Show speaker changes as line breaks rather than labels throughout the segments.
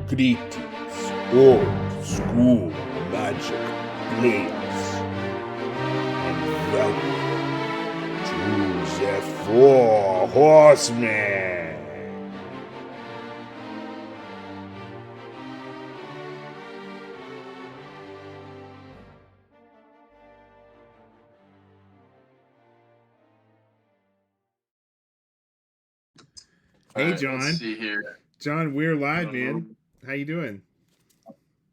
Greetings, old school magic players, and welcome to the Four Horsemen.
Hey,
right,
John.
Let's see here.
John, we're live, man. How you doing?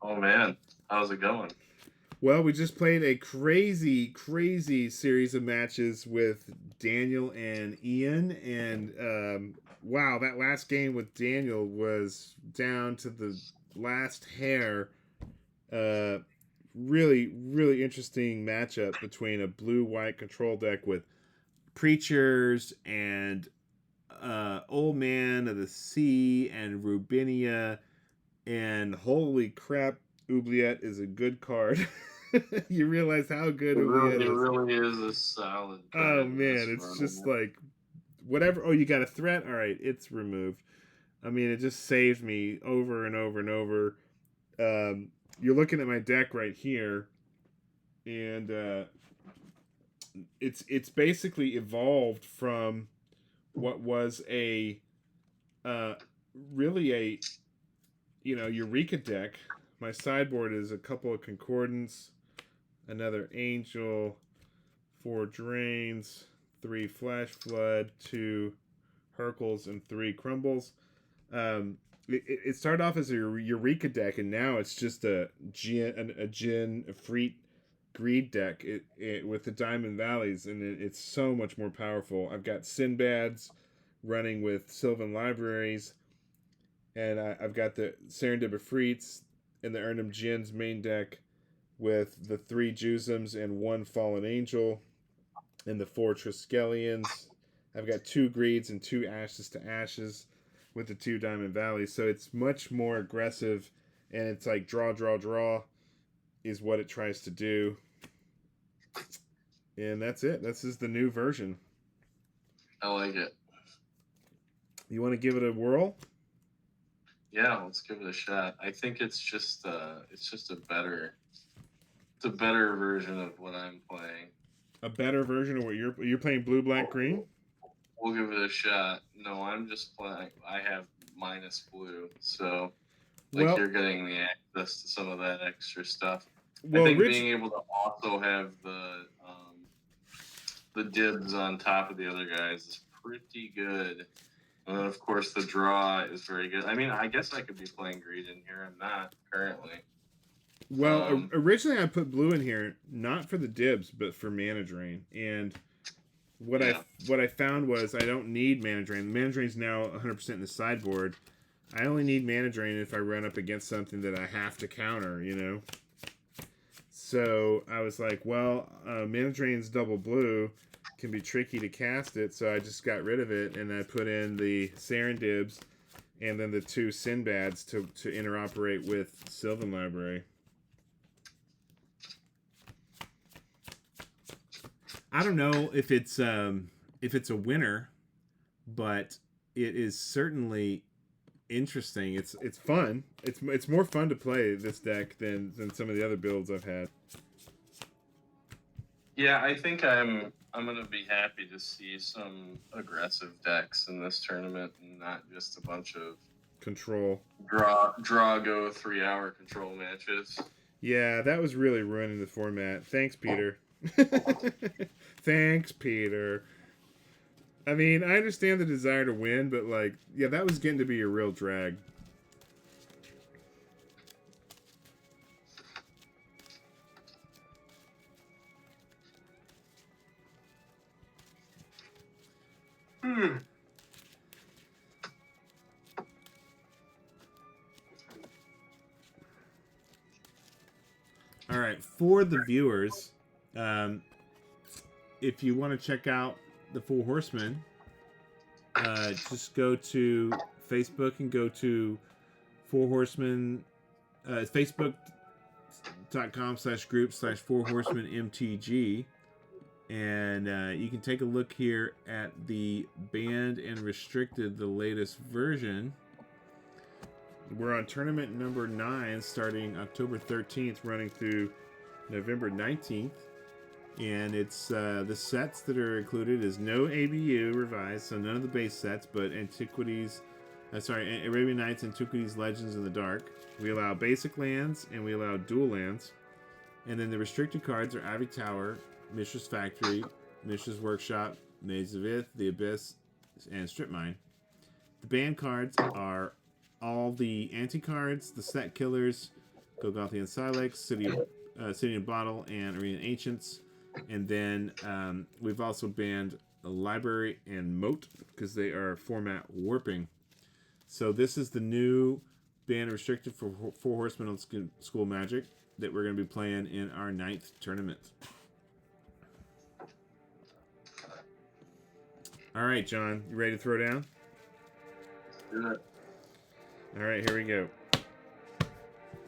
Oh, man. How's it going?
Well, we just played a crazy series of matches with Daniel and Ian. And wow, that last game with Daniel was down to the last hair. Really interesting matchup between a blue-white control deck with Preachers and Old Man of the Sea and Rubinia. And holy crap, Oubliette is a good card. You realize how good Oubliette is.
It really is a solid card.
Oh man, it's just like whatever. Oh, you got a threat? All right, it's removed. I mean, it just saved me over and over and over. You're looking at my deck right here, and it's basically evolved from what was a really a Eureka deck. My sideboard is a couple of Concordance, another Angel, 4 Drains, 3 Flash Flood, 2 Hercles, and 3 Crumbles. It started off as a Eureka deck, and now it's just a Djinn Freet Greed deck with the Diamond Valleys, and it's so much more powerful. I've got Sinbads running with Sylvan Libraries, and I've got the Serendib Efreets and the Urnham Djinns main deck with the 3 Jusums and 1 Fallen Angel and the 4 Triskelions. I've got 2 Greeds and 2 Ashes to Ashes with the 2 Diamond Valleys. So it's much more aggressive, and it's like draw is what it tries to do. And that's it. This is the new version.
I like it.
You want to give it a whirl?
Yeah, let's give it a shot. I think it's just a better version of what I'm playing.
A better version of what you're playing? Blue, black, green?
We'll give it a shot. No, I'm just playing. I have minus blue, so you're getting the access to some of that extra stuff. Well, I think being able to also have the dibs on top of the other guys is pretty good. And then, of course, the draw is very good. I mean, I guess I could be playing greed in here. I'm not currently.
Well, originally I put blue in here, not for the dibs, but for mana drain. And what I found was I don't need mana drain. Mana drain's now 100% in the sideboard. I only need mana drain if I run up against something that I have to counter, So I was like, well, mana drain's double blue. Can be tricky to cast it, so I just got rid of it, and I put in the Serendibs and then the 2 Sinbads to interoperate with Sylvan Library. I don't know if it's a winner, but it is certainly interesting. It's fun. It's more fun to play this deck than some of the other builds I've had.
Yeah, I think I'm gonna be happy to see some aggressive decks in this tournament, and not just a bunch of
control
draw go 3-hour control matches.
Yeah, that was really ruining the format. Thanks, Peter. Thanks, Peter. I mean, I understand the desire to win, but that was getting to be a real drag. All right, for the viewers, if you want to check out the Four Horsemen, just go to Facebook and go to Four Horsemen, facebook.com/group/Four Horsemen MTG, and you can take a look here at the banned and restricted, the latest version. We're on tournament number 9, starting October 13th, running through November 19th. And it's the sets that are included is no ABU revised, so none of the base sets, but Arabian Nights, Antiquities, Legends in the Dark. We allow basic lands and we allow dual lands. And then the restricted cards are Ivy Tower, Mishra's Factory, Mishra's Workshop, Maze of Ith, The Abyss, and Strip Mine. The banned cards are all the anti-cards, the set killers, Golgothian Silex, City in Bottle, and Arena Ancients. And then we've also banned the Library and Moat because they are format warping. So this is the new ban restricted for Four Horsemen Old School Magic that we're going to be playing in our 9th tournament. All right, John, you ready to throw down?
Good.
All right, here we go.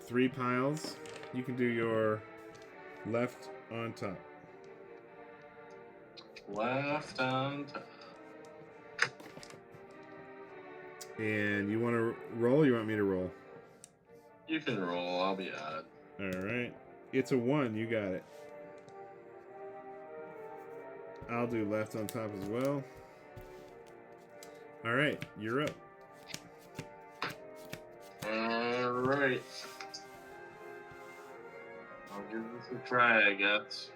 3 piles. You can do your left on top.
Left on top.
And you want to roll or you want me to roll?
You can roll, I'll be odd.
Alright. It's a 1, you got it. I'll do left on top as well. Alright, you're up.
Alright. I'll give this a try, I guess.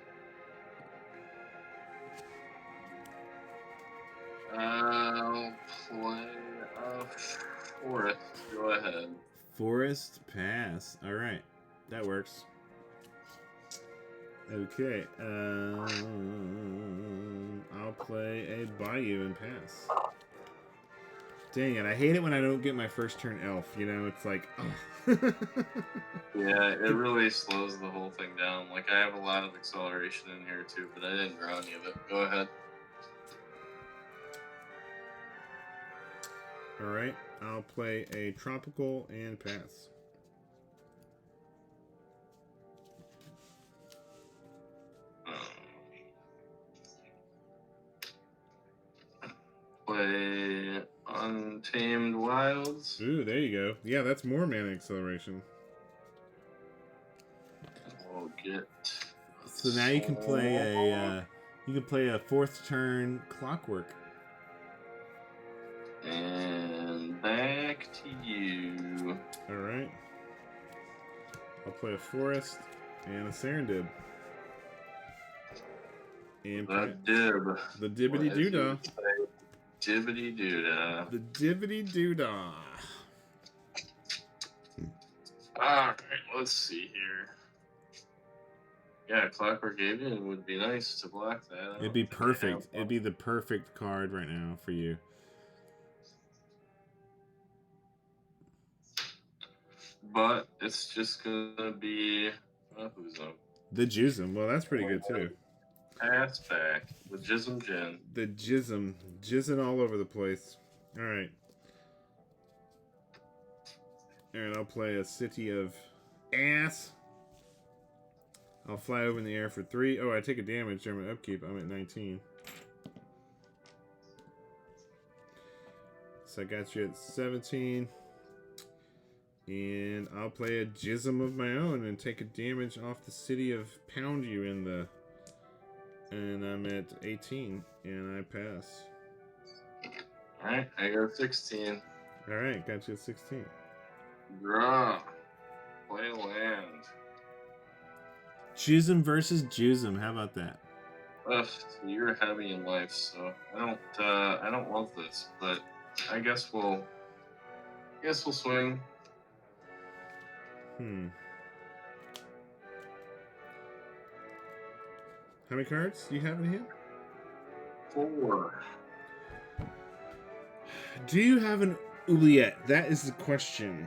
I'll play a forest. Go ahead.
Forest pass. Alright. That works. Okay. I'll play a Bayou and pass. Dang it. I hate it when I don't get my first turn elf. You know, it's like, oh.
Yeah, it really slows the whole thing down. Like, I have a lot of acceleration in here, too, but I didn't draw any of it. Go ahead.
Alright, I'll play a tropical and pass.
Play Untamed Wilds.
Ooh, there you go. Yeah, that's more mana acceleration.
We'll get.
So now you can play a 4th turn Clockwork.
And back to you.
Alright. I'll play a Forest and a Serendib. And
The dib.
The dibbity doodah.
Dibbity doodah.
The dibbity doodah.
Alright, let's see here. Yeah, Clockwork Avian would be nice to block that.
It'd be perfect. It'd be the perfect card right now for you.
But it's just gonna be who's up?
The Jism. Well, that's pretty good too.
Pass back. The Jism Jin.
The Jism. Jizzing all over the place. Alright. Alright, I'll play a City of Ass. I'll fly over in the air for 3. Oh, I take a damage during my upkeep. I'm at 19. So I got you at 17. And I'll play a Jism of my own and take a damage off the City of Pound You in the... And I'm at 18. And I pass.
Alright, I got 16.
Alright, got you at 16.
Draw. Play land.
Jism versus Jism. How about that?
Ugh, you're heavy in life, so I don't love this, but I guess we'll swing.
How many cards do you have in hand?
4.
Do you have an oubliette? That is the question.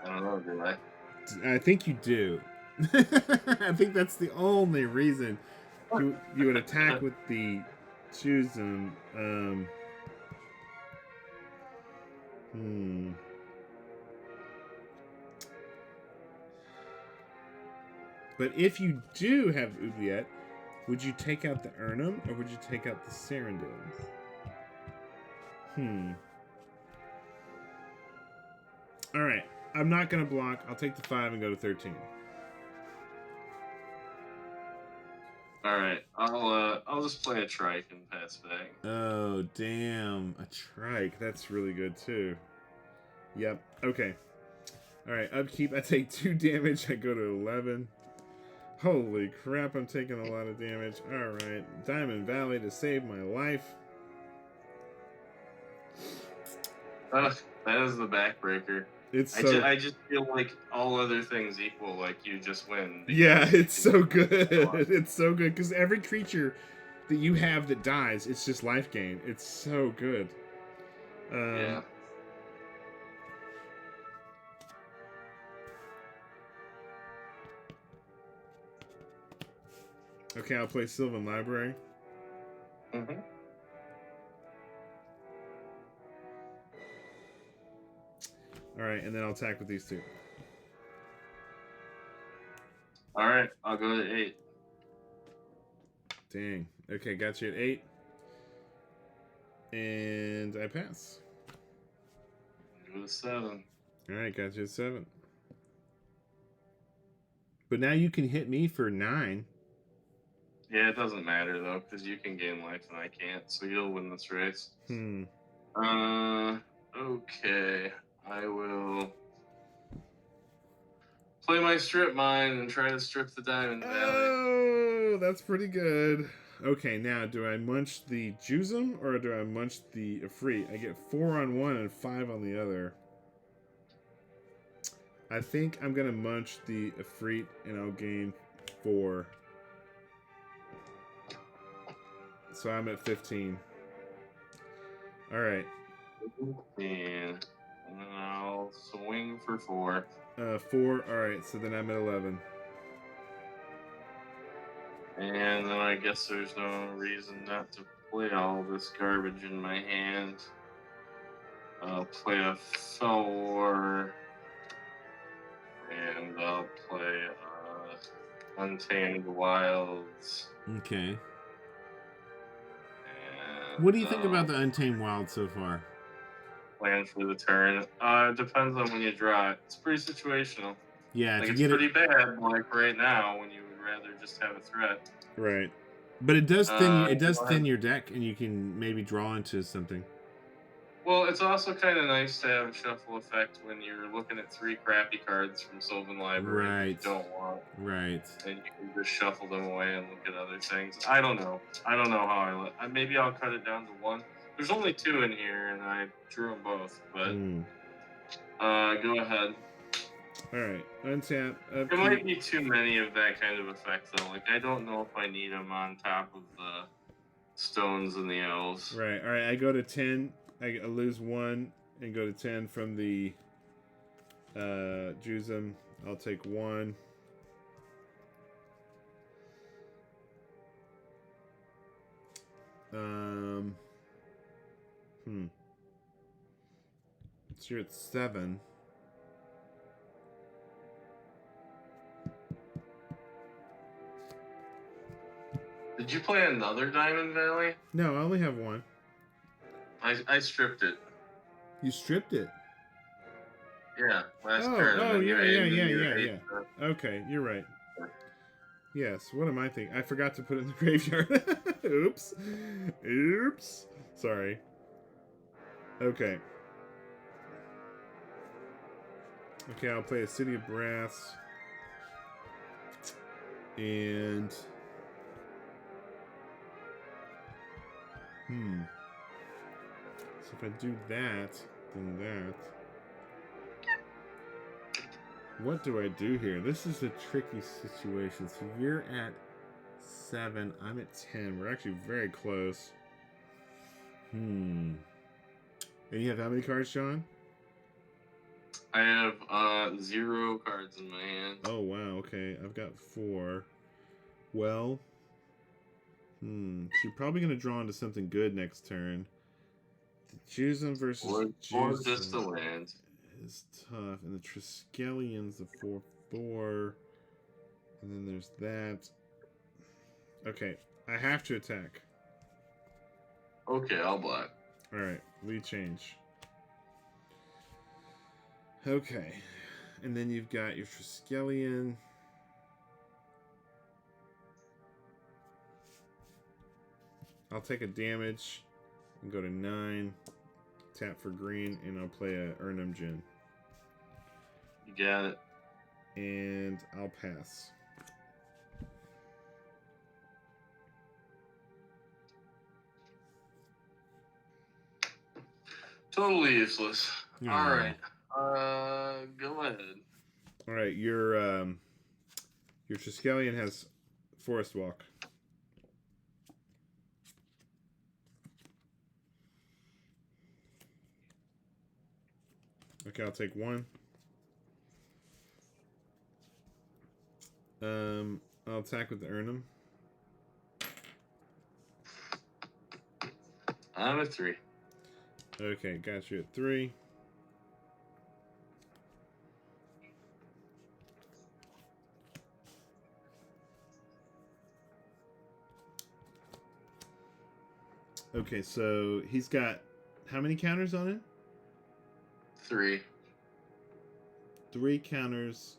I don't know, do I?
I think you do. I think that's the only reason you would attack with the Jism. But if you do have oubliette, would you take out the Urnum or would you take out the Serendib? All right. I'm not going to block. I'll take the 5 and go to 13.
All right. I'll just play a trike and pass back.
Oh, damn. A trike. That's really good, too. Yep. Okay. All right. Upkeep. I take 2 damage. I go to 11. Holy crap. I'm taking a lot of damage. All right. Diamond Valley to save my life.
That is the backbreaker. I just feel like all other things equal, like you just win.
Yeah, it's so good. It's so good because every creature that you have that dies, it's just life gain. It's so good.
Yeah.
Okay, I'll play Sylvan Library.
Mm-hmm.
All right, and then I'll attack with these 2.
All right, I'll go to 8.
Dang. Okay, got you at 8. And I pass.
Go to 7.
All right, got you at 7. But now you can hit me for 9.
Yeah, it doesn't matter though, because you can gain life and I can't, so you'll win this race. Okay. I will play my strip mine and try to strip the Diamond Valley.
Oh, that's pretty good. Okay, now do I munch the Juzum or do I munch the Ifrit? I get 4 on one and 5 on the other. I think I'm gonna munch the Ifrit and I'll gain 4. So I'm at 15. All right.
15. And then I'll swing for 4.
4. All right. So then I'm at 11.
And then I guess there's no reason not to play all this garbage in my hand. I'll play a 4. And I'll play Untamed Wilds.
Okay.
And,
what do you think about the Untamed Wild so far?
Plan for the turn. Depends on when you draw it. It's pretty situational.
Yeah,
like it's pretty bad, like right now, when you would rather just have a threat.
Right. But it does thin your deck, and you can maybe draw into something.
Well, it's also kind of nice to have a shuffle effect when you're looking at 3 crappy cards from Sylvan Library that you don't want.
Right.
And you can just shuffle them away and look at other things. I don't know how maybe I'll cut it down to 1. There's only 2 in here, and I drew them both. But go ahead.
All right, untap.
There might be too many of that kind of effect, though. Like I don't know if I need them on top of the stones and the elves.
Right. All right. I go to 10. I lose 1 and go to 10 from the Juzum. I'll take 1. So you're at 7.
Did you play another Diamond Valley?
No, I only have 1.
I stripped it.
You stripped it?
Yeah, last turn.
Oh, yeah. Okay, you're right. Yes, what am I thinking? I forgot to put it in the graveyard. Oops. Sorry. Okay. Okay, I'll play a City of Brass. And... So if I do that, then that... What do I do here? This is a tricky situation. So you're at 7, I'm at 10. We're actually very close. And you have how many cards, Sean?
I have 0 cards in my hand.
Oh wow, okay. I've got 4. Well, so you're probably gonna draw into something good next turn. Juzum versus
or just a land
is tough, and the Triskelions, the 4/4, and then there's that. Okay, I have to attack.
Okay, I'll block.
All right, lead change. Okay. And then you've got your Triskelion. I'll take a damage and go to 9. Tap for green, and I'll play a Urnum Djinn.
You got it.
And I'll pass.
Totally useless.
Yeah.
All right. Go ahead.
All right, your Triskelion has Forest Walk. Okay, I'll take 1. I'll attack with the Urnum.
I'm at 3.
Okay, got you at 3. Okay, so he's got how many counters on it?
3.
3 counters.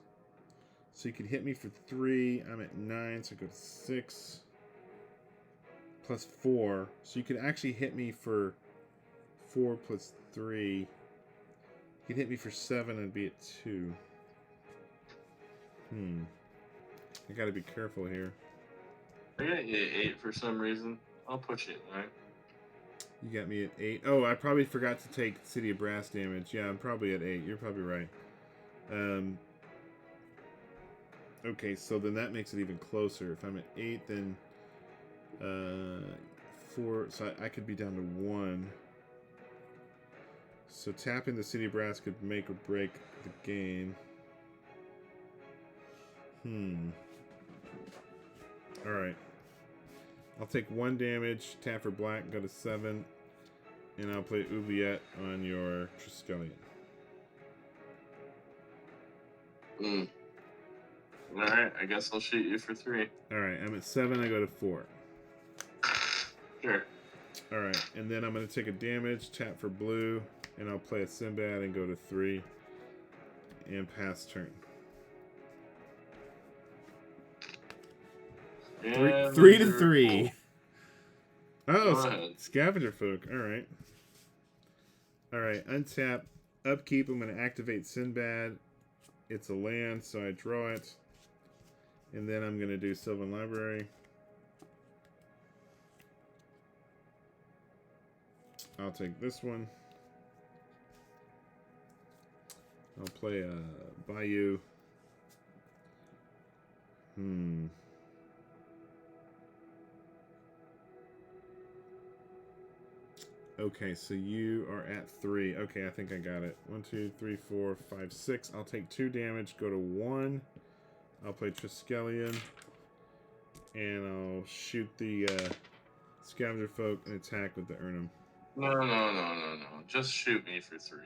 So you could hit me for 3. I'm at 9, so I go to 6. Plus 4. So you could actually hit me for 4 plus 3. You could hit me for 7, I'd be at 2. I gotta be careful here.
I got you at 8 for some reason. I'll put you at 9.
You got me at 8. Oh, I probably forgot to take City of Brass damage. Yeah, I'm probably at 8. You're probably right. Okay, so then that makes it even closer. If I'm at 8, then 4. So I could be down to 1. So tapping the City of Brass could make or break the game. Alright. I'll take 1 damage, tap for black, go to 7, and I'll play Oubliette on your Triskelion.
Alright, I guess I'll shoot you for 3.
Alright, I'm at 7, I go to 4.
Sure.
Alright, and then I'm going to take a damage, tap for blue, and I'll play a Sinbad and go to 3, and pass turn.
Yeah,
3 to 3.
Go
Oh,
ahead.
Scavenger Folk. Alright. Alright, untap. Upkeep, I'm going to activate Sinbad. It's a land, so I draw it. And then I'm going to do Sylvan Library. I'll take this one. I'll play Bayou. Okay, so you are at 3. Okay, I think I got it. 1, 2, 3, 4, 5, 6. I'll take 2 damage, go to 1. I'll play Triskelion. And I'll shoot the Scavenger Folk and attack with the Urnum.
No. Just shoot me for 3.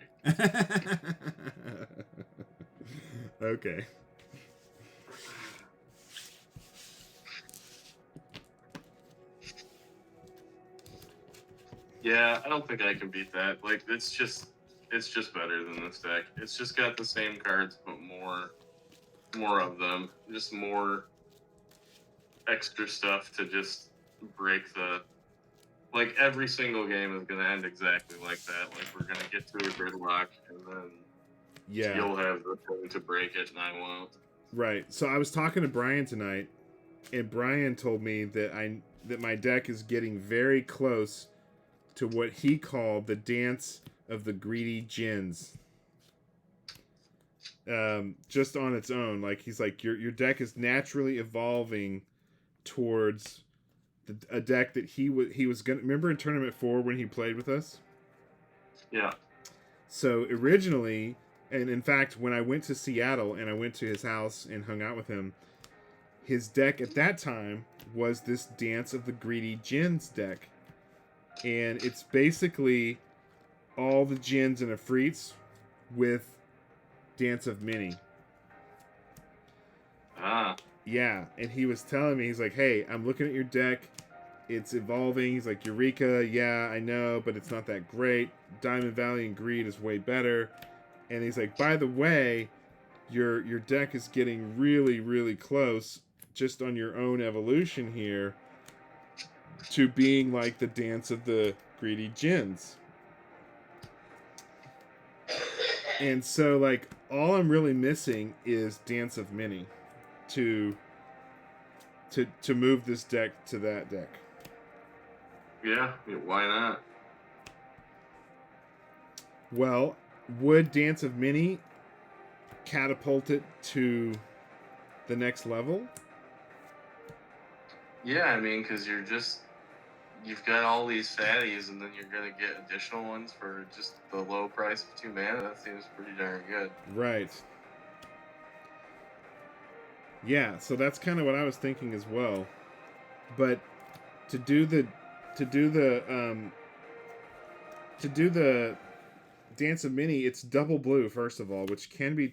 Okay.
Yeah, I don't think I can beat that. Like, it's just better than this deck. It's just got the same cards, but more of them. Just more extra stuff to just break the... Like, every single game is going to end exactly like that. Like, we're going to get through a gridlock, and then you'll have the thing to break it, and I won't.
Right. So I was talking to Brian tonight, and Brian told me that my deck is getting very close to what he called the dance of the greedy Djinns. Just on its own. Like, he's like, your deck is naturally evolving towards a deck that he was gonna remember in Tournament 4 when he played with us.
Yeah.
So originally, and in fact, when I went to Seattle and I went to his house and hung out with him, his deck at that time was this Dance of the Greedy Djinns deck, and it's basically all the Djinns and Afrits with Dance of Many. Yeah, and he was telling me, he's like, hey, I'm looking at your deck. It's evolving. He's like, Eureka, yeah, I know, but it's not that great. Diamond Valley and Greed is way better. And he's like, by the way, your deck is getting really, really close just on your own evolution here to being like the Dance of the Greedy Djinns. And so, like, all I'm really missing is Dance of Many to move this deck to that deck.
Yeah, why not?
Well, would Dance of Many catapult it to the next level?
Yeah, I mean, because you've got all these fatties, and then you're gonna get additional ones for just the low price of 2 mana. That seems pretty darn good.
Right. Yeah, so that's kind of what I was thinking as well. But to do the Dance of Many, it's double blue first of all, which can be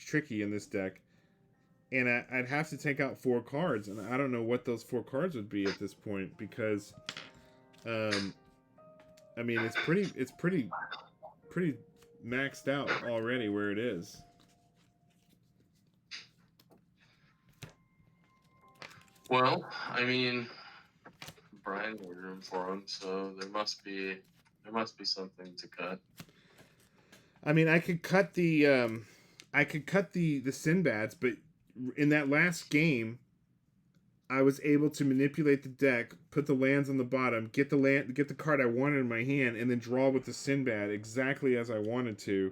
tricky in this deck. And I'd have to take out 4 cards, and I don't know what those 4 cards would be at this point because, I mean, it's pretty maxed out already where it is.
Well, I mean, Brian ordered them for him, so there must be something to cut.
I mean, I could cut the Sinbads, but in that last game, I was able to manipulate the deck, put the lands on the bottom, get the card I wanted in my hand, and then draw with the Sinbad exactly as I wanted to.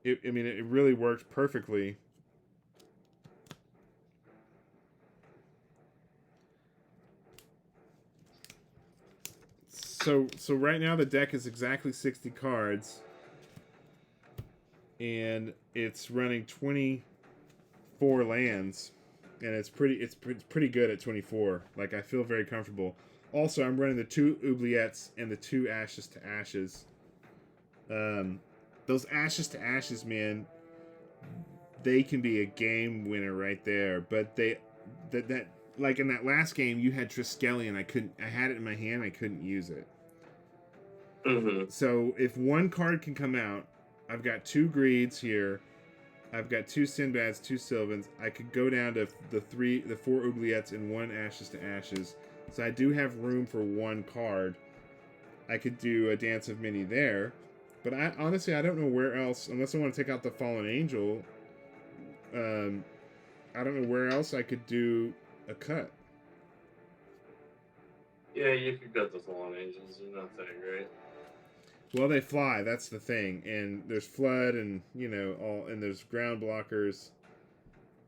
It really worked perfectly. So right now the deck is exactly 60 cards, and it's running 24 lands, and it's pretty good at 24. Like, I feel very comfortable. Also, I'm running the 2 oubliettes and the 2 ashes to ashes. Those ashes to ashes, man, they can be a game winner right there. But that like in that last game, you had Triskelion. I had it in my hand. I couldn't use it.
Mm-hmm.
So if one card can come out, I've got 2 Greeds here. I've got 2 Sinbads, 2 Sylvans. I could go down to the 4 oubliettes and 1 ashes to ashes. So I do have room for 1 card. I could do a Dance of Many there. But honestly, I don't know where else, unless I want to take out the Fallen Angel. I don't know where else I could do a cut.
Yeah, you could cut the Fallen Angels. They're not that great.
Well, they fly. That's the thing, and there's flood, and and there's ground blockers.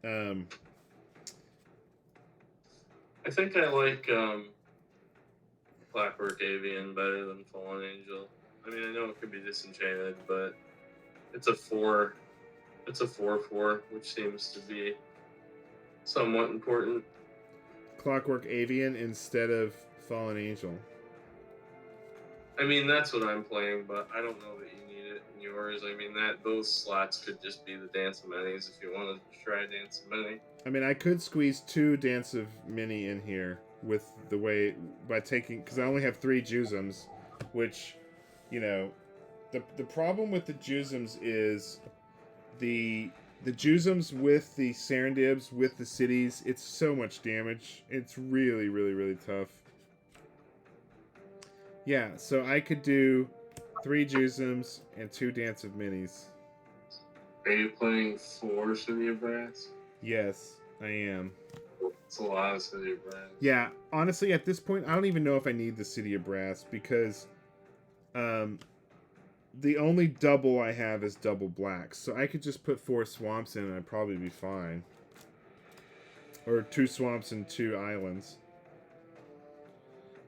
I think I like Clockwork Avian better than Fallen Angel. I mean, I know it could be disenchanted, but it's a 4. It's a 4/4, which seems to be somewhat important.
Clockwork Avian instead of Fallen Angel.
I mean, that's what I'm playing, but I don't know that you need it in yours. I mean, those slots could just be the Dance of Minis if you wanted to try Dance of Many.
I mean, I could squeeze 2 Dance of Many in here with the way by taking, because I only have 3 Jusums, which, the problem with the Jusums is the Jusums with the Serendibs with the cities. It's so much damage. It's really, really, really tough. Yeah, so I could do 3 Jusums and 2 Dance of Minis.
Are you playing 4 City of Brass?
Yes, I am.
It's a lot of City of Brass.
Yeah, honestly, at this point, I don't even know if I need the City of Brass, because the only double I have is double black. So I could just put 4 swamps in and I'd probably be fine. Or 2 swamps and 2 islands.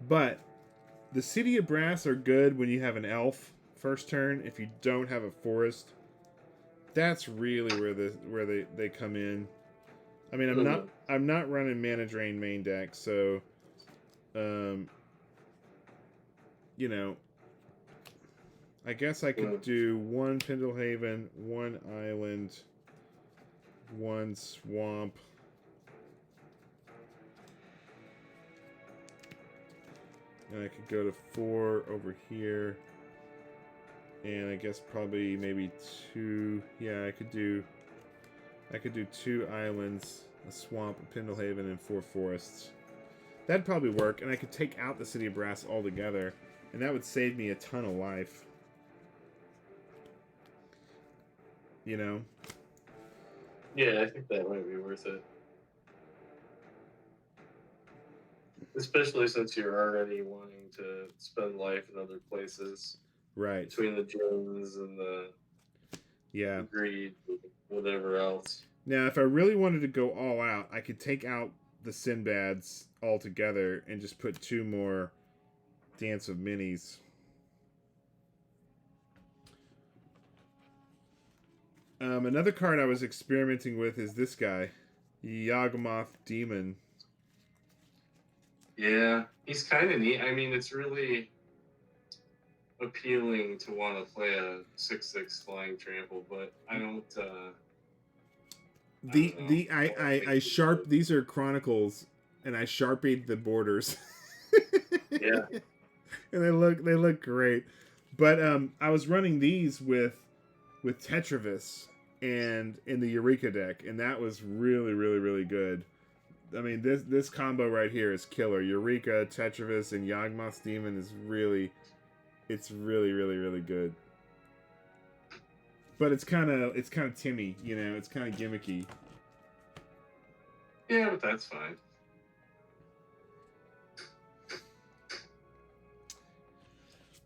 But the City of Brass are good when you have an elf first turn. If you don't have a forest, that's really where they come in. I mean, I'm not running Mana Drain main deck, so I guess I could do 1 Pendlehaven, 1 island, 1 swamp. And I could go to 4 over here. And I guess probably maybe 2. Yeah, I could do 2 islands, a swamp, a Pindlehaven, and 4 forests. That'd probably work, and I could take out the City of Brass altogether, and that would save me a ton of life. You know?
Yeah, I think that might be worth it. Especially since you're already wanting to spend life in other places.
Right.
Between the Djinns and the greed, whatever else.
Now, if I really wanted to go all out, I could take out the Sinbads altogether and just put 2 more Dance of Minis. Another card I was experimenting with is this guy, Yawgmoth Demon.
Yeah, he's kind of neat. I mean, it's really appealing to want to play a 6/6 flying trample, but I don't.
These are Chronicles, and I sharpied the borders.
Yeah,
and they look great. But I was running these with Tetravis and in the Eureka deck, and that was really, really, really good. I mean, this combo right here is killer. Eureka, Tetravis, and Yawgmoth's Demon is really, really, really good. But it's kind of Timmy, you know. It's kind of gimmicky.
Yeah, but that's fine.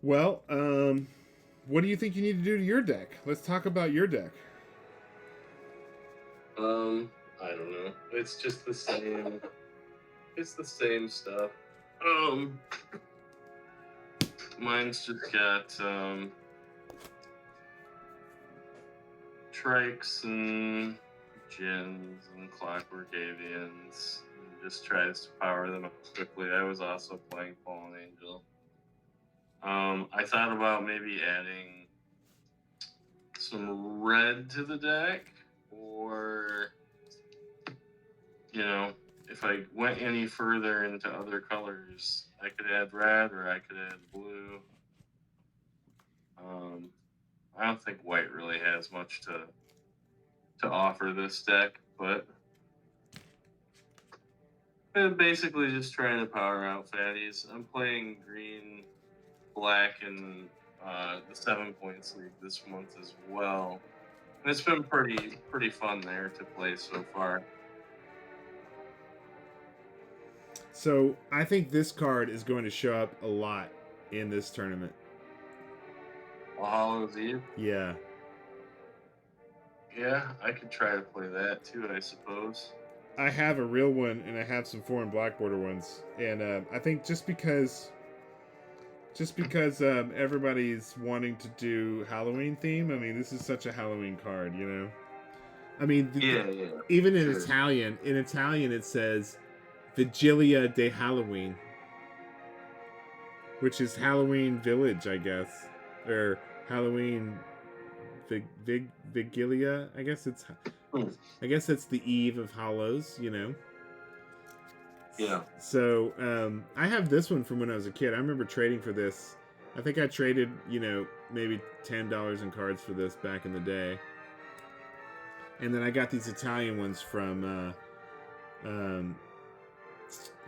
Well, what do you think you need to do to your deck? Let's talk about your deck.
I don't know. It's just the same. It's the same stuff. Mine's just got Trikes and Djinns and Clockwork Avians. And just tries to power them up quickly. I was also playing Fallen Angel. I thought about maybe adding some red to the deck, or, you know, if I went any further into other colors, I could add red or I could add blue. I don't think white really has much to offer this deck, but I'm basically just trying to power out fatties. I'm playing green, black, and the 7 Points League this month as well. And it's been pretty fun there to play so far.
So I think this card is going to show up a lot in this tournament.
All Hallows Eve?
Yeah.
Yeah, I could try to play that too, I suppose.
I have a real one, and I have some foreign black border ones. And I think just because everybody's wanting to do Halloween theme, I mean, this is such a Halloween card, you know? I mean, even in Italian, it says Vigilia de Halloween, which is Halloween Village, I guess, or Halloween Vigilia. I guess it's the eve of Hallows, you know.
Yeah.
So I have this one from when I was a kid. I remember trading for this. I think I traded, you know, maybe $10 in cards for this back in the day. And then I got these Italian ones from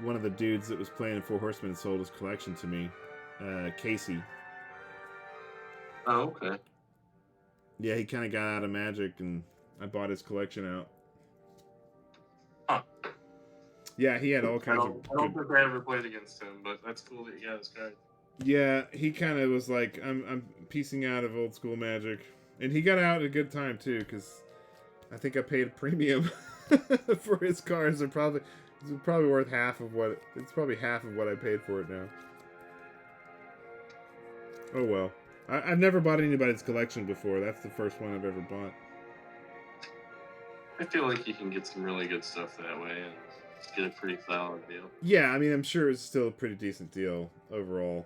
one of the dudes that was playing in Four Horsemen and sold his collection to me, Casey.
Oh, okay.
Yeah, he kind of got out of Magic, and I bought his collection out.
Huh.
Yeah, he had all kinds
of... I don't think I ever played against him, but that's cool that he got his card.
Yeah, he kind of was like, I'm piecing out of Old School Magic. And he got out at a good time, too, because I think I paid a premium for his cards. It's probably worth half of what... It's probably half of what I paid for it now. Oh, well. I've never bought anybody's collection before. That's the first one I've ever bought.
I feel like you can get some really good stuff that way and get a pretty solid deal.
Yeah, I mean, I'm sure it's still a pretty decent deal overall.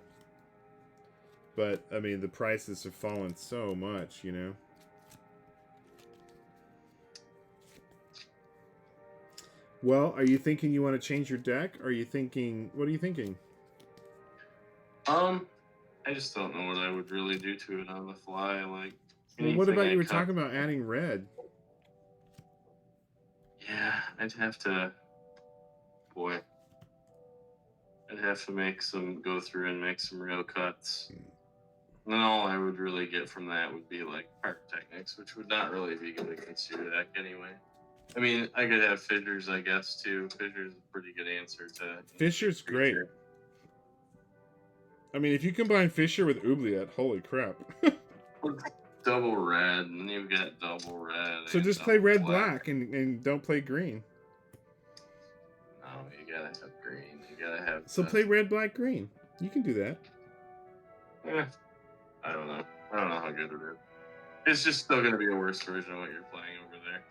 But, I mean, the prices have fallen so much, you know? Well, are you thinking you want to change your deck? Are you thinking... What are you thinking?
I just don't know what I would really do to it on the fly. Like,
well, what about you were talking about adding red?
Yeah, I'd have to. Boy, I'd have to go through and make some real cuts. And then all I would really get from that would be like pyrotechnics, which would not really be good against your deck anyway. I mean, I could have fissures, I guess, too. Fissure's a pretty good answer to.
Fissure's great. I mean, if you combine Fissure with Oubliette, holy crap.
Double red, and you've got double red.
So just play red black and don't play green.
No, you gotta have green. You gotta have.
So play red, black, green. You can do that.
I don't know. I don't know how good it is. It's just still gonna be a worse version of what you're playing over there.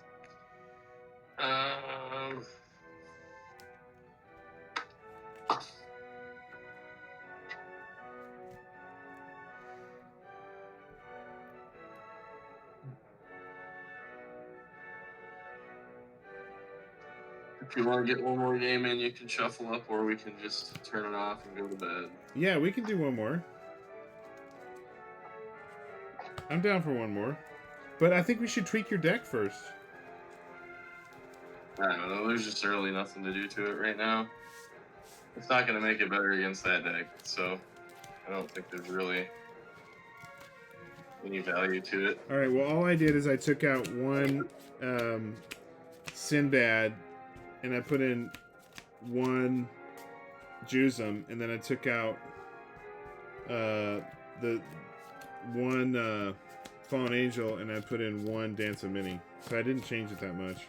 If you want to get one more game in, you can shuffle up, or we can just turn it off and go to bed.
Yeah, we can do one more. I'm down for one more. But I think we should tweak your deck first.
I don't know. There's just really nothing to do to it right now. It's not going to make it better against that deck, so I don't think there's really any value to it.
Alright, well, all I did is I took out one Sinbad, and I put in one Jusum, and then I took out the one Fallen Angel, and I put in one Dance of Mini. So I didn't change it that much.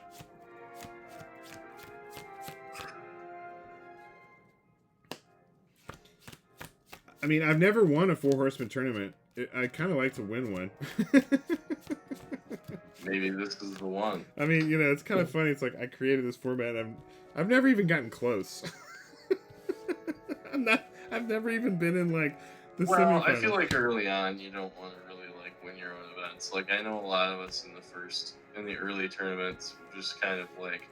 I mean, I've never won a Four Horsemen tournament. I kind of like to win one.
Maybe this is the one.
I mean, you know, it's kind of funny. It's like I created this format. I've never even gotten close. I've never even been in like the semifinals.
I feel like early on you don't want to really like win your own events. Like I know a lot of us in the early tournaments just kind of like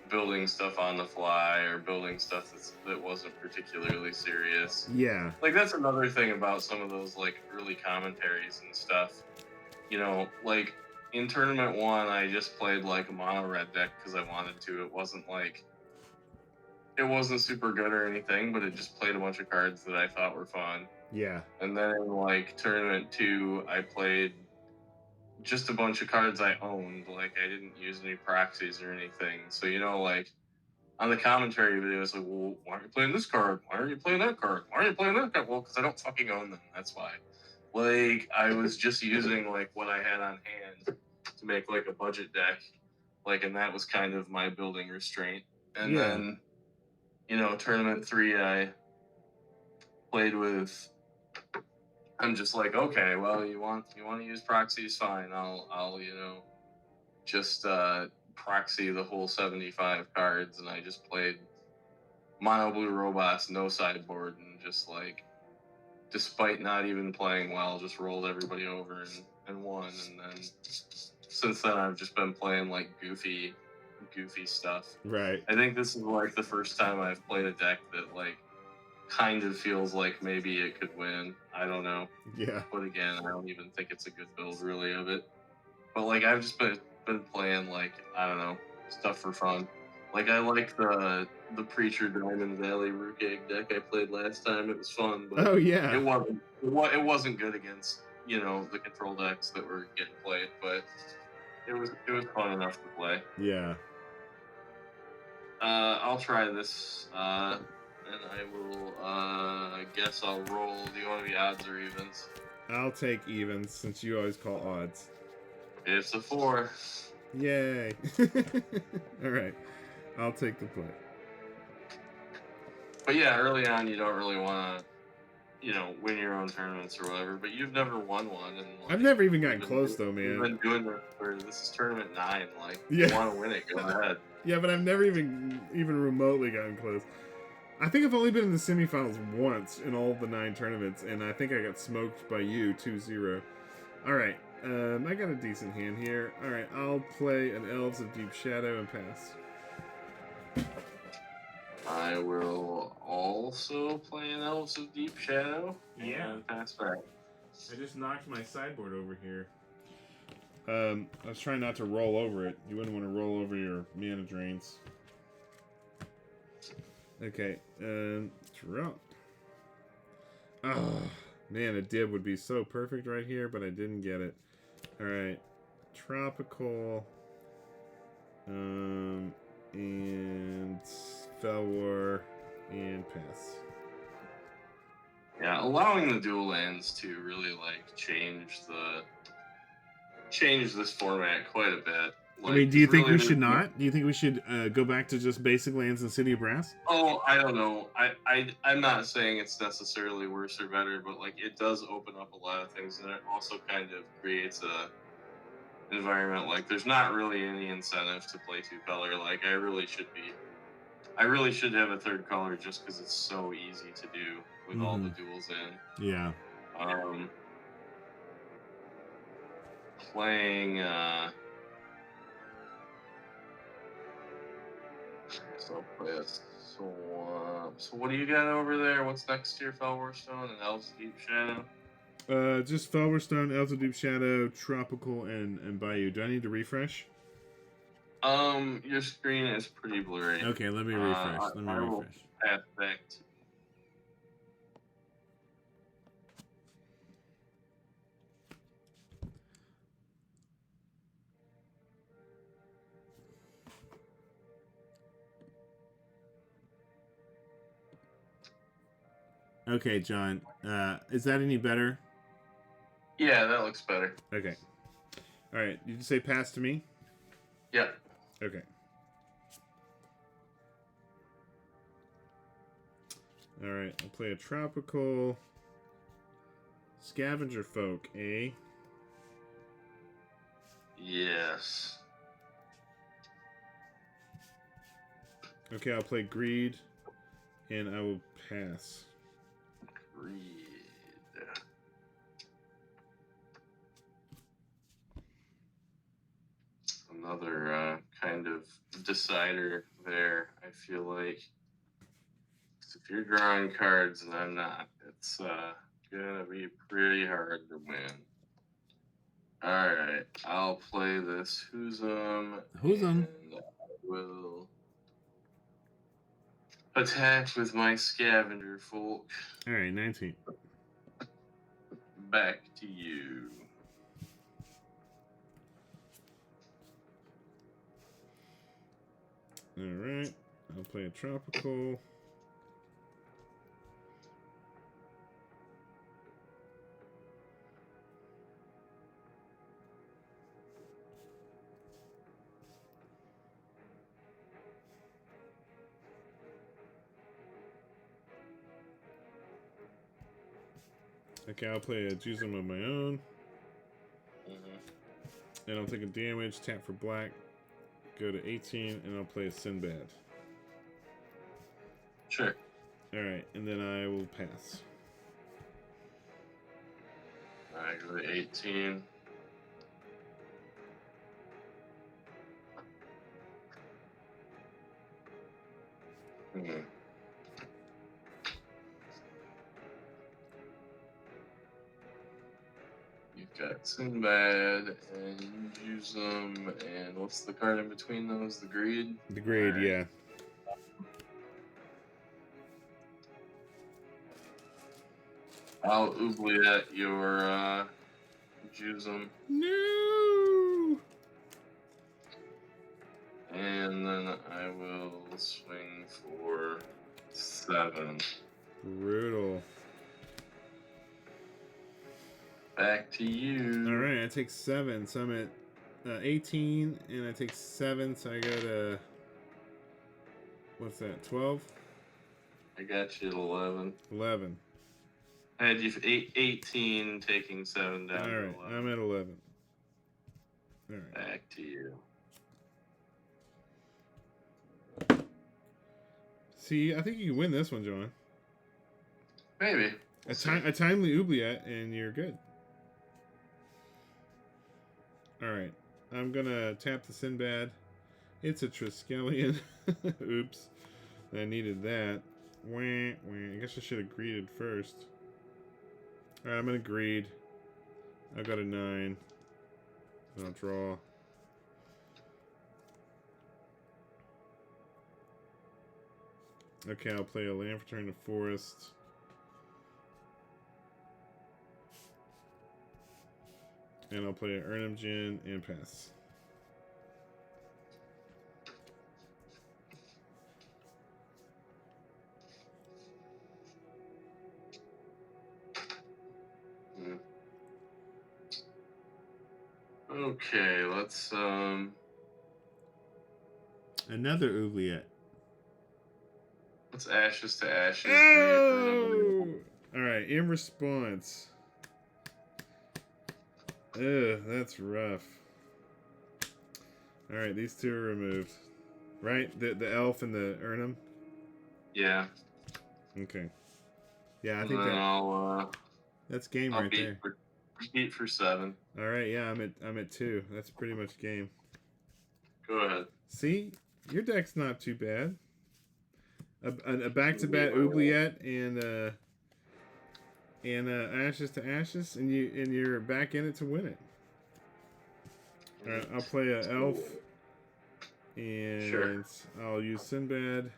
building stuff on the fly or building stuff that wasn't particularly serious.
Yeah.
Like that's another thing about some of those like early commentaries and stuff. You know, like in tournament 1, I just played like a mono red deck because I wanted to. It wasn't super good or anything, but it just played a bunch of cards that I thought were fun.
Yeah.
And then in like tournament 2, I played just a bunch of cards I owned. Like I didn't use any proxies or anything. So, you know, like on the commentary video, it's like, well, why aren't you playing this card? Why aren't you playing that card? Why aren't you playing that card? Well, because I don't fucking own them. That's why. Like I was just using like what I had on hand to make like a budget deck. Like, and that was kind of my building restraint. And then, you know, tournament 3, I played with. I'm just like, okay, well, you want to use proxies, fine. I'll you know, just proxy the whole 75 cards, and I just played mono blue robots, no sideboard, and just like, despite not even playing well, just rolled everybody over and won. And then since then, I've just been playing like goofy stuff.
Right.
I think this is like the first time I've played a deck that like kind of feels like maybe it could win. I don't know.
Yeah.
But again, I don't even think it's a good build really of it. But like I've just been playing like, I don't know, stuff for fun. Like I like the Preacher Diamond Valley Rook Egg deck I played last time. It was fun, but it wasn't good against, you know, the control decks that were getting played, but it was fun enough to play.
Yeah.
I'll try this, and I will, I guess I'll roll. Do you want to be odds or evens?
I'll take evens, since you always call odds.
It's a 4.
Yay. Alright. I'll take the play.
But yeah, early on, you don't really want to, you know, win your own tournaments or whatever, but you've never won one. And like,
I've never even gotten close, though, man.
You've been doing it this is tournament 9. Like,
yeah.
You want to win it, go ahead.
Yeah, but I've never even remotely gotten close. I think I've only been in the semifinals once in all the 9 tournaments, and I think I got smoked by you 2-0. Alright, I got a decent hand here. Alright, I'll play an Elves of Deep Shadow and pass.
I will also play an Elves of Deep Shadow.
Yeah.
And pass back.
I just knocked my sideboard over here. I was trying not to roll over it. You wouldn't want to roll over your mana drains. Okay, drop. Oh, man, a dib would be so perfect right here, but I didn't get it. Alright, tropical, and Fell War, and pass.
Yeah, allowing the dual lands to really, like, change this format quite a bit. Like,
I mean, do you think
really
we should not? Do you think we should go back to just basic lands and City of Brass?
Oh, I don't know. I'm not saying it's necessarily worse or better, but like it does open up a lot of things, and it also kind of creates a environment like there's not really any incentive to play two color. Like I really should have a third color just because it's so easy to do with all the duels in.
Yeah.
Playing. So I'll play a swamp. So what do you got over there? What's next to your Felwarstone and Elves of Deep Shadow?
Just Felwarstone, Elves of Deep Shadow, Tropical, and Bayou. Do I need to refresh?
Your screen is pretty blurry.
Okay, let me refresh.
I will pass back to
Okay, John. Is that any better?
Yeah, that looks better.
Okay. All right. Did you say pass to me?
Yeah.
Okay. All right. I'll play a tropical scavenger folk, eh?
Yes.
Okay, I'll play greed, and I will pass.
Greed. Another kind of decider there, I feel like. If you're drawing cards and I'm not, it's gonna be pretty hard to win. Alright, I'll play this Who's'em.
Who's'em?
And I will attack with my scavenger folk.
Alright, 19.
Back to you.
Alright, I'll play a tropical. Okay, I'll play a Jism of my own. And I'll take a damage, tap for black, go to 18, and I'll play a Sinbad.
Sure.
Alright, and then I will pass.
I go to 18. You've got Sinbad, and you use them, and what's the card in between those? The Greed?
The Greed,
Right.
yeah.
I'll oubliette your Jusum,
No!
and then I will swing for 7.
Brutal.
Back to you.
Alright, I take 7, so I'm at 18, and I take 7, so I go to... What's that, 12?
I got you at 11.
11.
I had you 18, taking 7 down.
Alright,
to 11.
I'm at 11. Alright.
Back to you.
See, I think you can win this one, John.
Maybe.
A timely oubliette, and you're good. Alright, I'm gonna tap the Sinbad. It's a Triskelion. Oops. I needed that. Wah, wah. I guess I should have greeted first. Alright, I'm gonna greed. I've got a 9. I'll draw. Okay, I'll play a land for turn to forest. And I'll play an Urnum Djinn and pass.
Okay, let's
Another oubliette.
let's ashes to ashes.
Oh! Alright, in response. Ugh, that's rough. Alright, these two are removed. Right? The elf and the Urnum?
Yeah.
Okay. Yeah, I
And
think
then
that's game
I'll
right there.
beat for 7.
Alright, yeah, I'm at 2. That's pretty much game.
Go ahead.
See? Your deck's not too bad. A back-to-back oubliette and ashes to ashes, and you're back in it to win it. All right, I'll play a elf, and
Sure.
I'll use Sinbad.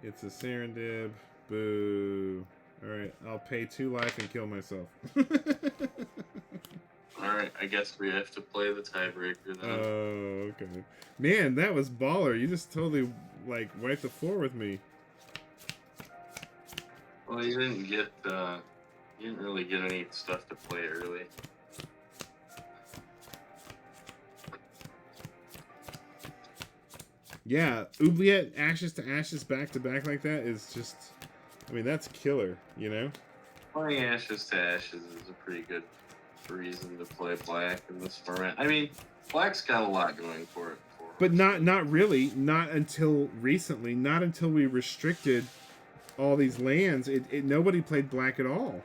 It's a Serendib. Boo. All right, I'll pay 2 life and kill myself.
All right, I guess we have to play the tiebreaker then.
Oh, okay. Man, that was baller. You just totally like wiped the floor with me.
Well, you didn't really get any stuff to play early.
Yeah, oubliette ashes to ashes back to back like that is just, I mean, that's killer, you know?
Playing ashes to ashes is a pretty good reason to play black in this format. I mean, black's got a lot going for it.
But not really, not until recently, not until we restricted all these lands. Nobody played black at all.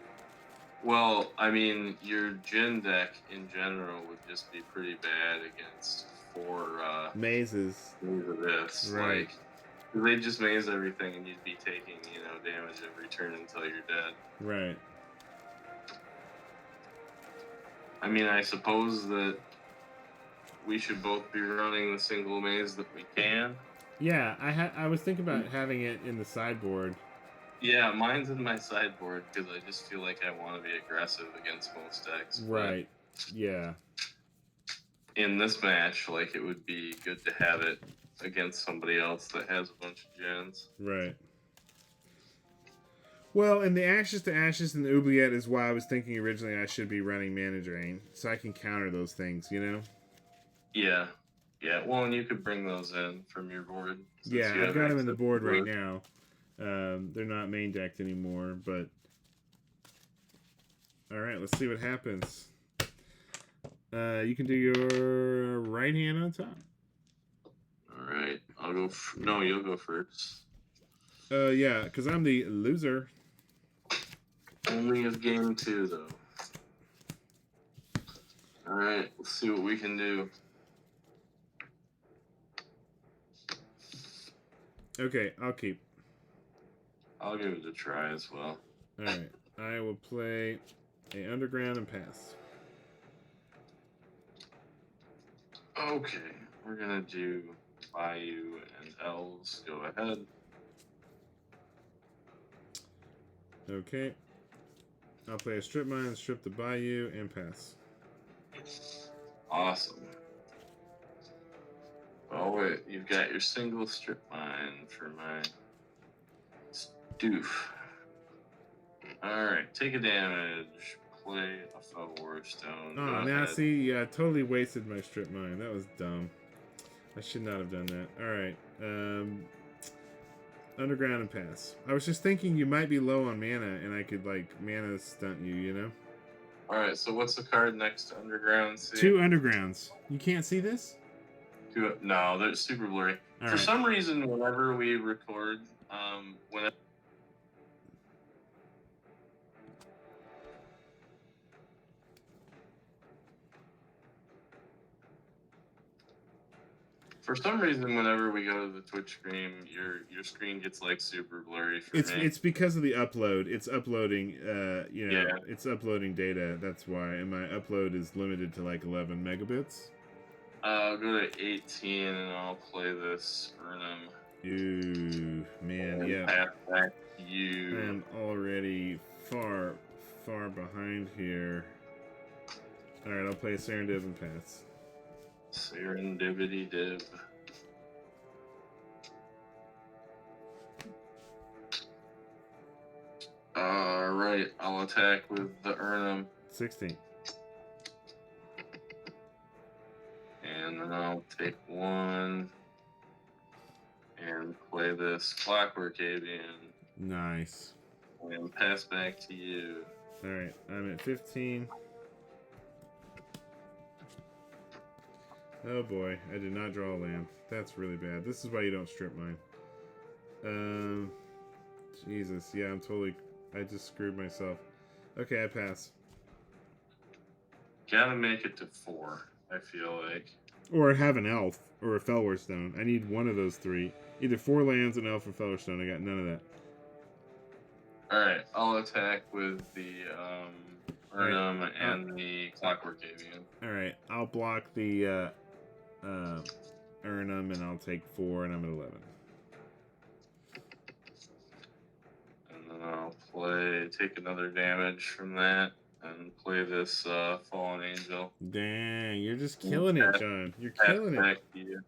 Well, I mean, your Djinn deck in general would just be pretty bad against 4
mazes.
Of this.
Right.
Like, they just maze everything and you'd be taking, damage every turn until you're dead.
Right.
I mean, I suppose that we should both be running the single maze that we can.
Yeah, I was thinking about having it in the sideboard.
Yeah, mine's in my sideboard because I just feel like I want to be aggressive against most decks.
Right. Yeah.
In this match, like, it would be good to have it against somebody else that has a bunch of Djinns.
Right. Well, and the ashes to ashes and the oubliette is why I was thinking originally I should be running Mana Drain, so I can counter those things, you know?
Yeah. Yeah, well, and you could bring those in from your board.
Yeah, I've got them in the board right now. They're not main decked anymore, but... Alright, let's see what happens. You can do your right hand on top.
Alright, I'll go... No, you'll go first.
Yeah, because I'm the loser.
Only of game 2, though. Alright, let's see what we can do.
Okay, I'll keep.
I'll give it a try as well.
Alright, I will play a underground and pass.
Okay, we're gonna do Bayou and Elves. Go ahead.
Okay. I'll play a strip mine, strip the Bayou, and pass.
Awesome. Oh wait, you've got your single strip mine for my stoof. Alright, take a damage. Play a Fell Warstone.
Oh, now see, yeah, I totally wasted my strip mine. That was dumb. I should not have done that. Alright. Underground and pass. I was just thinking you might be low on mana and I could, like, mana stunt you, you know?
Alright, so what's the card next to Underground? See?
2 undergrounds. You can't see this?
No, they're super blurry.
All
For
right.
some reason, whenever we record, For some reason, whenever we go to the Twitch stream, your screen gets like super blurry for me.
It's because of the upload. It's uploading.
Yeah.
It's uploading data. That's why. And my upload is limited to like 11 megabits.
I'll go to 18 and I'll play this Urnum.
Ooh, man,
And
yeah.
pass back to you.
I'm already far behind here. All right, I'll play Serendip and pass.
Serendipity div. Alright, I'll attack with the Urnum.
16.
And then I'll take 1 and play this Clockwork Avian.
Nice.
And pass back to you.
All right, I'm at 15. Oh boy, I did not draw a land. That's really bad. This is why you don't strip mine. Jesus, yeah, I just screwed myself. Okay, I pass.
Gotta make it to 4, I feel like.
Or have an elf, or a Fellwar Stone. I need one of those 3. Either 4 lands, an elf, or Fellwar Stone. I got none of that.
Alright, I'll attack with the Urnum and the Clockwork Avian.
Alright, I'll block the Urnum, and I'll take 4, and I'm at 11.
And then I'll take another damage from that, and play this Fallen Angel.
Dang, you're just killing it, John. You're killing it.
Back to you.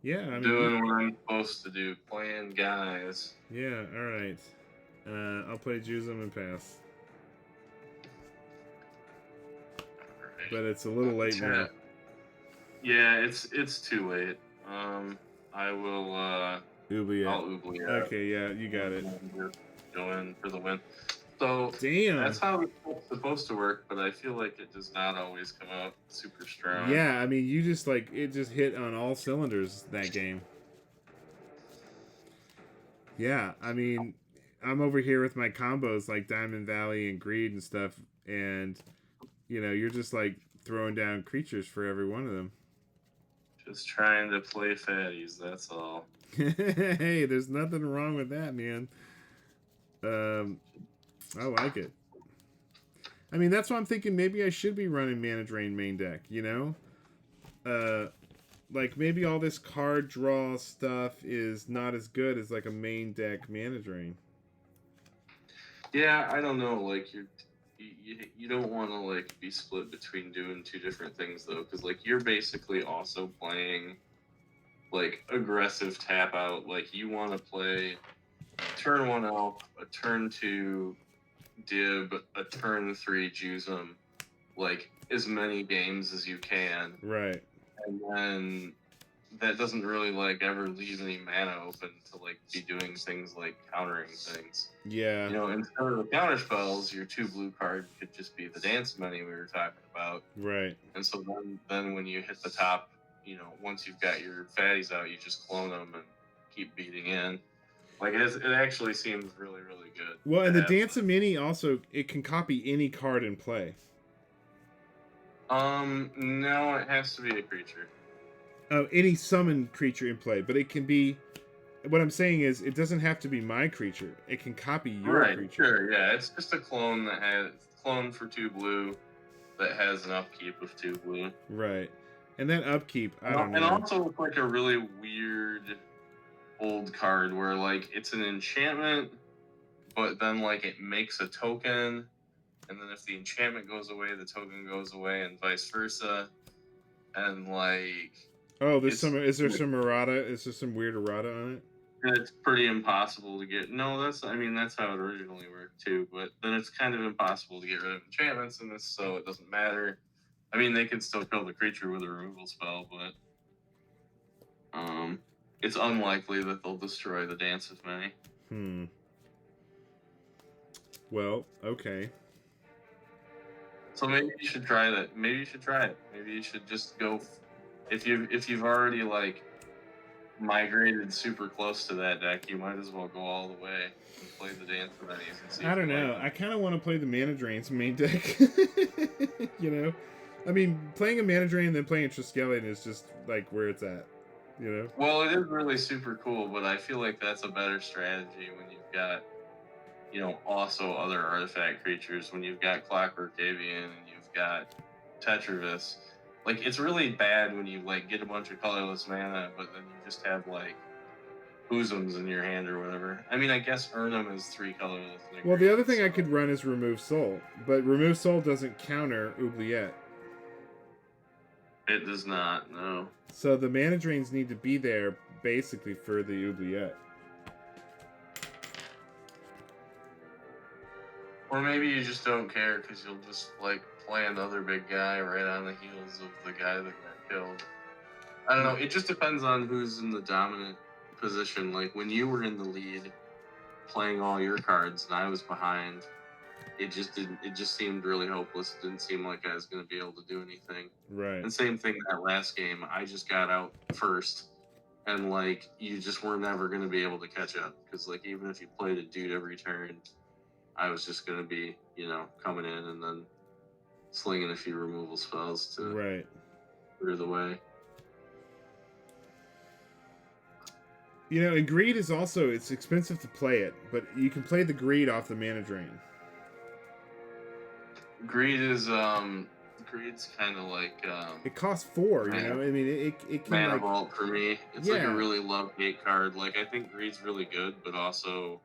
Yeah, I mean,
Doing what I'm supposed to do, playing guys.
Yeah, alright. I'll play Jusum and pass. But it's a little late now.
Yeah, it's too late. I will
Oubliette.
I'll Oubliette.
Okay, yeah, you got it.
Go in for the win. So
Damn.
that's how it's supposed to work, but I feel like it does not always come out super strong.
Yeah, I mean, you just like it just hit on all cylinders that game. Yeah, I mean, I'm over here with my combos like Diamond Valley and Greed and stuff, and you're just like throwing down creatures for every one of them.
Just trying to play fatties, that's all.
Hey, there's nothing wrong with that, man. I like it. I mean, that's why I'm thinking maybe I should be running Mana Drain main deck, like maybe all this card draw stuff is not as good as like a main deck Mana Drain.
Yeah, I don't know, like you don't want to like be split between doing 2 different things though, because like you're basically also playing like aggressive tap out. Like you want to play turn 1 elf, a turn 2 dib, a turn 3 Jusum, like as many games as you can.
Right.
And then that doesn't really like ever leave any mana open to like be doing things like countering things.
Yeah.
Instead of the counter spells, your 2 blue card could just be the Dance Many we were talking about.
Right.
And so then when you hit the top, once you've got your fatties out, you just clone them and keep beating in. Like it actually seems really, really good.
Well, and the Dance of Mini also, it can copy any card in play.
No, it has to be a creature.
Any summoned creature in play, but it can be. What I'm saying is, it doesn't have to be my creature. It can copy your creature.
Sure, yeah. It's just a clone that has for 2 blue that has an upkeep of 2 blue.
Right, and that upkeep, I don't know.
And also, it's like a really weird old card where like it's an enchantment, but then like it makes a token, and then if the enchantment goes away, the token goes away, and vice versa, and like.
Oh, is there some errata? Is there some weird errata on it?
It's pretty impossible to get. No, that's how it originally worked too. But then it's kind of impossible to get rid of enchantments in this, so it doesn't matter. I mean, they can still kill the creature with a removal spell, but it's unlikely that they'll destroy the Dance of Many.
Well, okay.
So maybe you should try that. Maybe you should try it. Maybe you should just go. If you've already like migrated super close to that deck, you might as well go all the way and play the Dance of Many.
I don't know. I kind of want to play the Mana Drains main deck. I mean, playing a Mana Drain and then playing Triskelion is just like where it's at. You know.
Well, it is really super cool, but I feel like that's a better strategy when you've got, also other artifact creatures. When you've got Clockwork Avian and you've got Tetravis. Like, it's really bad when you get a bunch of colorless mana, but then you just have Oozums in your hand or whatever. I mean, I guess Urnum is 3 colorless.
Well, the other thing I could run is Remove Soul, but Remove Soul doesn't counter Oubliette.
It does not, no.
So the mana drains need to be there, basically, for the Oubliette.
Or maybe you just don't care because you'll just, play another big guy right on the heels of the guy that got killed. I don't know. It just depends on who's in the dominant position. Like, when you were in the lead, playing all your cards, and I was behind, it just seemed really hopeless. It didn't seem like I was going to be able to do anything.
Right.
And same thing that last game. I just got out first, and, you just were never going to be able to catch up. Because, even if you played a dude every turn, I was just going to be, coming in and then slinging a few removal spells to clear the way.
And Greed is also, it's expensive to play it, but you can play the Greed off the mana drain.
Greed is, Greed's kind of
it costs 4, I mean, it can
Mana Vault for me. It's a really love-hate card. I think Greed's really good, but also,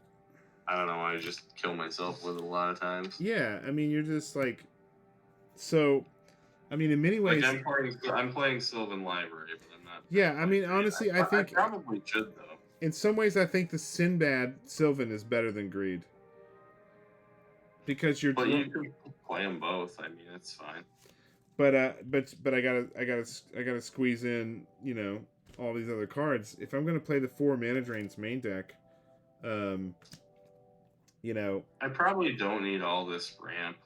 I don't know, I just kill myself with it a lot of times.
Yeah, I mean, you're just so, I mean, in many ways...
I'm playing Sylvan Library, but I'm not...
Yeah, I mean, honestly, I think...
I probably should, though.
In some ways, I think the Sinbad Sylvan is better than Greed. Because you're...
But you can play them both. I mean, it's fine.
But I gotta squeeze in, all these other cards. If I'm gonna play the 4 mana drains main deck,
I probably don't need all this ramp.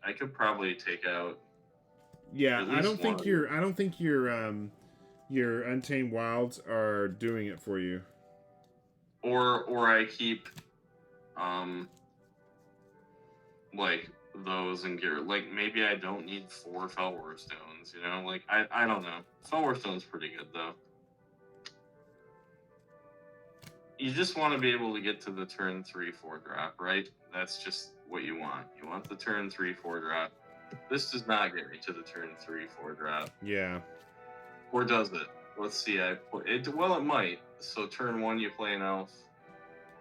I could probably take out.
Yeah, I don't think your Untamed Wilds are doing it for you.
Or I keep, those and gear. Maybe I don't need 4 Fellwar Stones. I don't know. Fellwar Stone's pretty good though. You just want to be able to get to the turn 3/4 drop, right? That's just what you want. You want the turn 3/4 drop. This does not get me to the turn 3/4 drop.
Yeah.
Or does it? Let's see. Well, it might. So turn 1 you play an elf.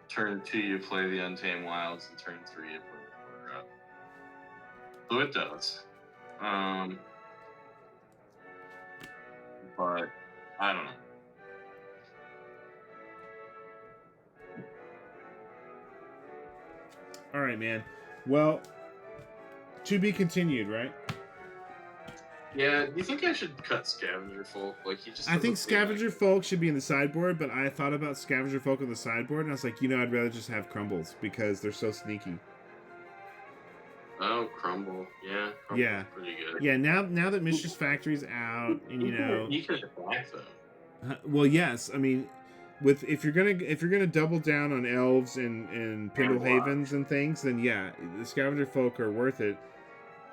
Turn 2 you play the Untamed Wilds, and turn 3 you play the 4 drop. So it does. But I don't know.
All right, man. Well, to be continued, right?
Yeah. Do you think I should cut Scavenger Folk?
I think Scavenger Folk should be in the sideboard, but I thought about Scavenger Folk on the sideboard, and I was like, I'd rather just have Crumbles because they're so sneaky.
Oh, Crumble. Yeah. Crumble's pretty good.
Yeah. Now that Mistress Factory's out, and
you can attack though.
Well, yes. I mean, if you're gonna double down on elves and Pindle Havens and things, then yeah, the Scavenger Folk are worth it.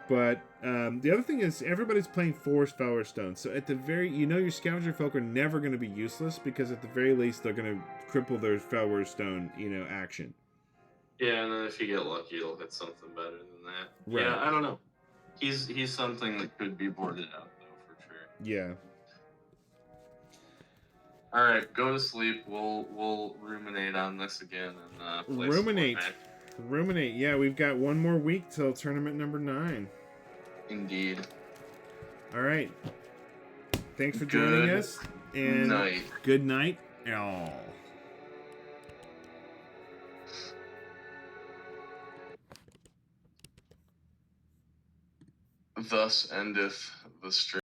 But the other thing is everybody's playing 4 Fellwar Stones, so at the very your Scavenger Folk are never going to be useless because at the very least they're going to cripple their Fellwar Stone action.
Yeah, and then if you get lucky, you'll hit something better than that.
Right.
Yeah, I don't know. He's something that could be boarded out though for sure.
Yeah.
All right, go to sleep. We'll ruminate on this again and play
Ruminate. Yeah, we've got one more week till tournament number 9.
Indeed.
All right. Thanks for joining us. And good night, all.
Thus endeth the stream.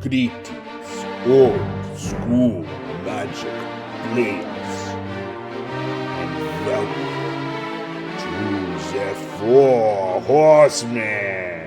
Greetings, old school magic players, and welcome to the Four Horsemen.